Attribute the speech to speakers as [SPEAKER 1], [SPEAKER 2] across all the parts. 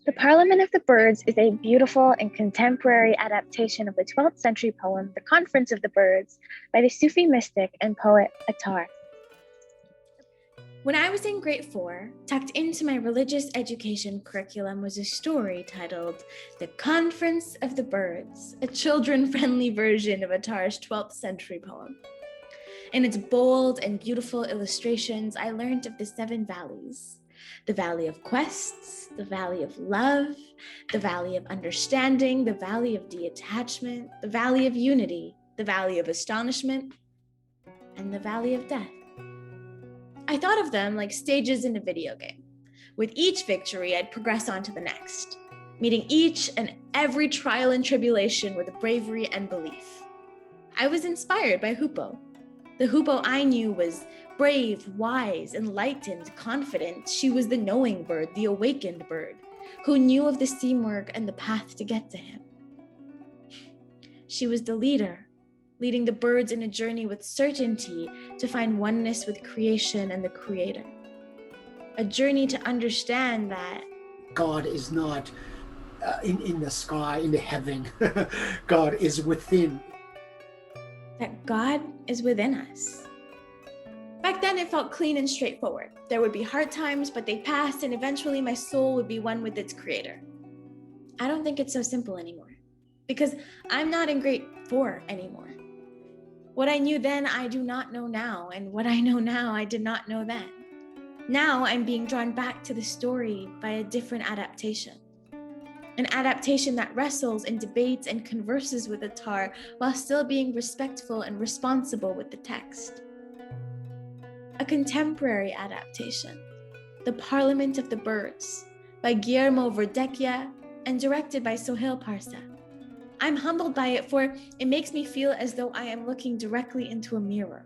[SPEAKER 1] The Parliament of the Birds is a beautiful and contemporary adaptation of the 12th century poem, The Conference of the Birds, by the Sufi mystic and poet Attar.
[SPEAKER 2] When I was in grade 4, tucked into my religious education curriculum was a story titled The Conference of the Birds, a children-friendly version of Attar's 12th century poem. In its bold and beautiful illustrations, I learned of the 7 valleys: the Valley of Quests, the Valley of Love, the Valley of Understanding, the Valley of Detachment, the Valley of Unity, the Valley of Astonishment, and the Valley of Death. I thought of them like stages in a video game. With each victory, I'd progress on to the next, meeting each and every trial and tribulation with bravery and belief. I was inspired by Hoopoe. The Hoopoe I knew was brave, wise, enlightened, confident. She was the knowing bird, the awakened bird, who knew of the teamwork and the path to get to him. She was the leader, leading the birds in a journey with certainty to find oneness with creation and the creator. A journey to understand that
[SPEAKER 3] God is not in the sky, in the heaven. God is within.
[SPEAKER 2] That God is within us. Back then, it felt clean and straightforward. There would be hard times, but they passed, and eventually my soul would be one with its creator. I don't think it's so simple anymore, because I'm not in grade 4 anymore. What I knew then, I do not know now, and what I know now, I did not know then. Now I'm being drawn back to the story by a different adaptation. An adaptation that wrestles and debates and converses with Attar while still being respectful and responsible with the text. A contemporary adaptation, The Parliament of the Birds, by Guillermo Verdecchia and directed by Sohail Parsa. I'm humbled by it, for it makes me feel as though I am looking directly into a mirror.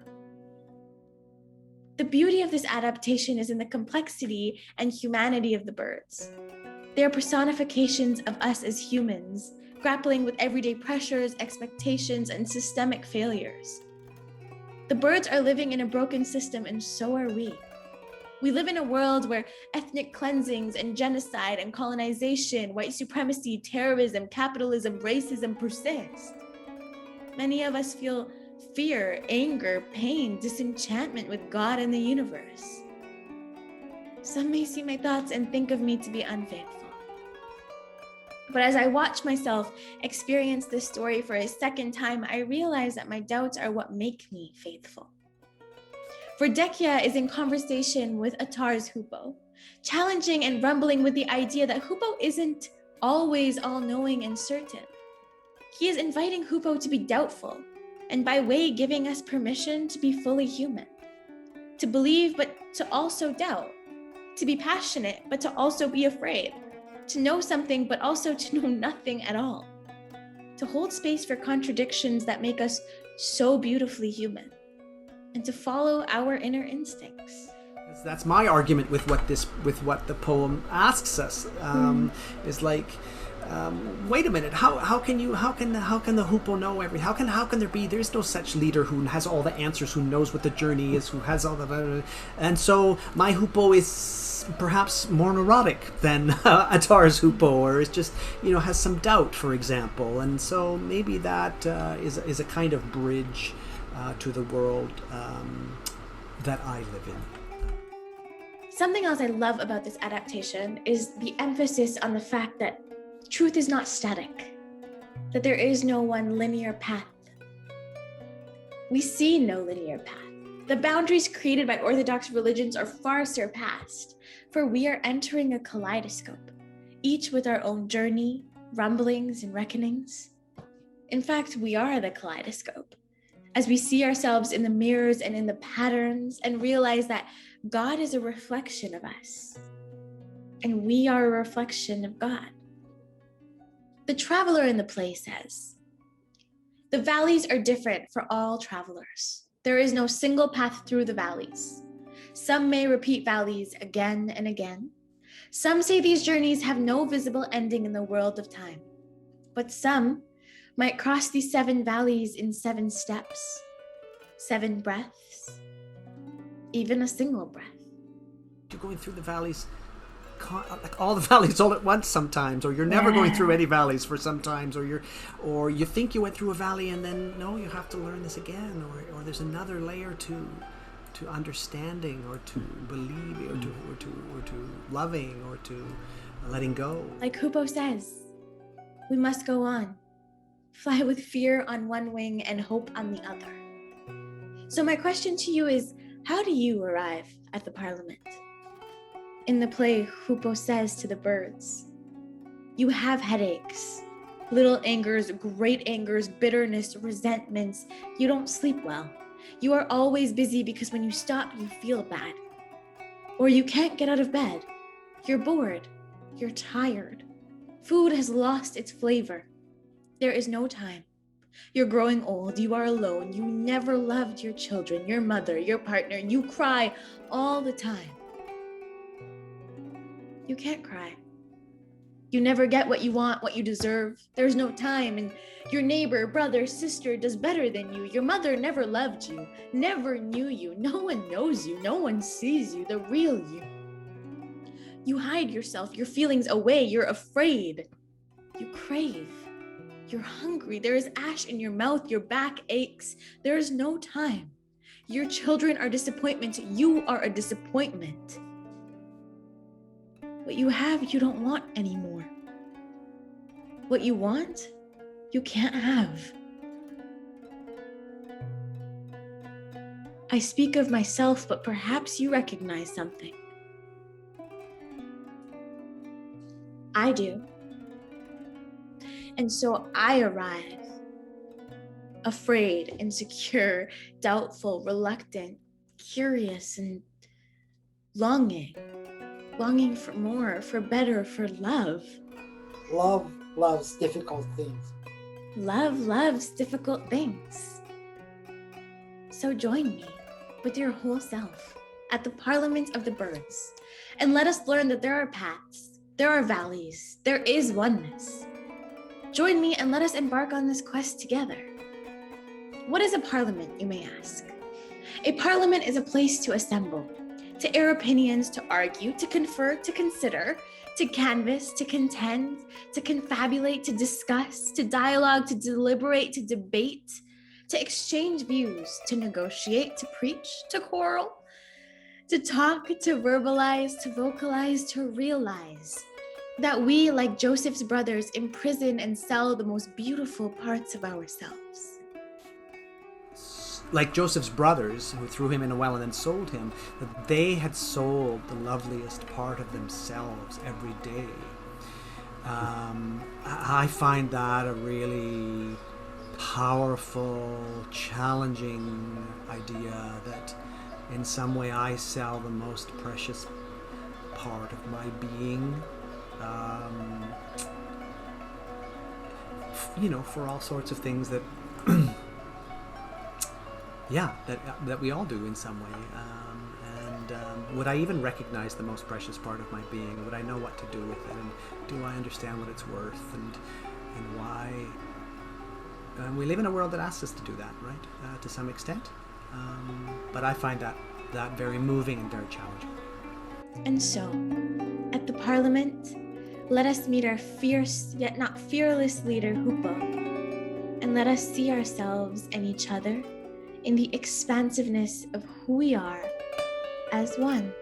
[SPEAKER 2] The beauty of this adaptation is in the complexity and humanity of the birds. They are personifications of us as humans, grappling with everyday pressures, expectations, and systemic failures. The birds are living in a broken system, and so are we. We live in a world where ethnic cleansings and genocide and colonization, white supremacy, terrorism, capitalism, racism persist. Many of us feel fear, anger, pain, disenchantment with God and the universe. Some may see my thoughts and think of me to be unfaithful. But as I watch myself experience this story for a second time, I realize that my doubts are what make me faithful. Verdecchia is in conversation with Attar's Hoopoe, challenging and rumbling with the idea that Hoopoe isn't always all-knowing and certain. He is inviting Hoopoe to be doubtful, and by way giving us permission to be fully human, to believe but to also doubt, to be passionate but to also be afraid, to know something but also to know nothing at all, to hold space for contradictions that make us so beautifully human, and to follow our inner instincts.
[SPEAKER 4] That's my argument with what the poem asks us. Is like, wait a minute, how can the hoopoe know everything? How can there's no such leader who has all the answers, who knows what the journey is, who has all the, and so my hoopoe is perhaps more neurotic than Attar's hoopoe, or is just, has some doubt, for example, and so maybe that is a kind of bridge to the world that I live in.
[SPEAKER 2] Something else I love about this adaptation is the emphasis on the fact that truth is not static, that there is no one linear path. We see no linear path. The boundaries created by orthodox religions are far surpassed, for we are entering a kaleidoscope, each with our own journey, rumblings, and reckonings. In fact, we are the kaleidoscope, as we see ourselves in the mirrors and in the patterns and realize that God is a reflection of us, and we are a reflection of God. The traveler in the play says, "The valleys are different for all travelers. There is no single path through the valleys. Some may repeat valleys again and again. Some say these journeys have no visible ending in the world of time. But some might cross these 7 valleys in 7 steps, 7 breaths, even a single breath."
[SPEAKER 4] You're going through the valleys, like all the valleys all at once sometimes, or you're never going through any valleys for sometimes, or you think you went through a valley and then no, you have to learn this again, or there's another layer to understanding, or to believing, or to loving, or to letting go.
[SPEAKER 2] Like Hupo says, we must go on. Fly with fear on one wing and hope on the other. So my question to you is, how do you arrive at the Parliament? In the play, Hupo says to the birds, you have headaches, little angers, great angers, bitterness, resentments. You don't sleep well. You are always busy because when you stop, you feel bad. Or you can't get out of bed. You're bored. You're tired. Food has lost its flavor. There is no time. You're growing old. You are alone. You never loved your children, your mother, your partner. You cry all the time. You can't cry. You never get what you want, what you deserve. There's no time, and your neighbor, brother, sister does better than you. Your mother never loved you, never knew you. No one knows you. No one sees you, the real you. You hide yourself, your feelings away. You're afraid. You crave. You're hungry. There is ash in your mouth. Your back aches. There is no time. Your children are disappointment. You are a disappointment. What you have, you don't want anymore. What you want, you can't have. I speak of myself, but perhaps you recognize something. I do. And so I arrive, afraid, insecure, doubtful, reluctant, curious, and longing for more, for better, for love.
[SPEAKER 3] Love loves difficult things.
[SPEAKER 2] Love loves difficult things. So join me with your whole self at the Parliament of the Birds, and let us learn that there are paths, there are valleys, there is oneness. Join me and let us embark on this quest together. What is a parliament, you may ask? A parliament is a place to assemble, to air opinions, to argue, to confer, to consider, to canvass, to contend, to confabulate, to discuss, to dialogue, to deliberate, to debate, to exchange views, to negotiate, to preach, to quarrel, to talk, to verbalize, to vocalize, to realize that we, like Joseph's brothers, imprison and sell the most beautiful parts of ourselves.
[SPEAKER 4] Like Joseph's brothers, who threw him in a well and then sold him, that they had sold the loveliest part of themselves every day. I find that a really powerful, challenging idea, that in some way I sell the most precious part of my being, for all sorts of things that that we all do in some way. Would I even recognize the most precious part of my being? Would I know what to do with it? And do I understand what it's worth? And why? We live in a world that asks us to do that, right? To some extent. But I find that very moving and very challenging.
[SPEAKER 2] And so, at the Parliament, let us meet our fierce yet not fearless leader, Hupo, and let us see ourselves and each other in the expansiveness of who we are as one.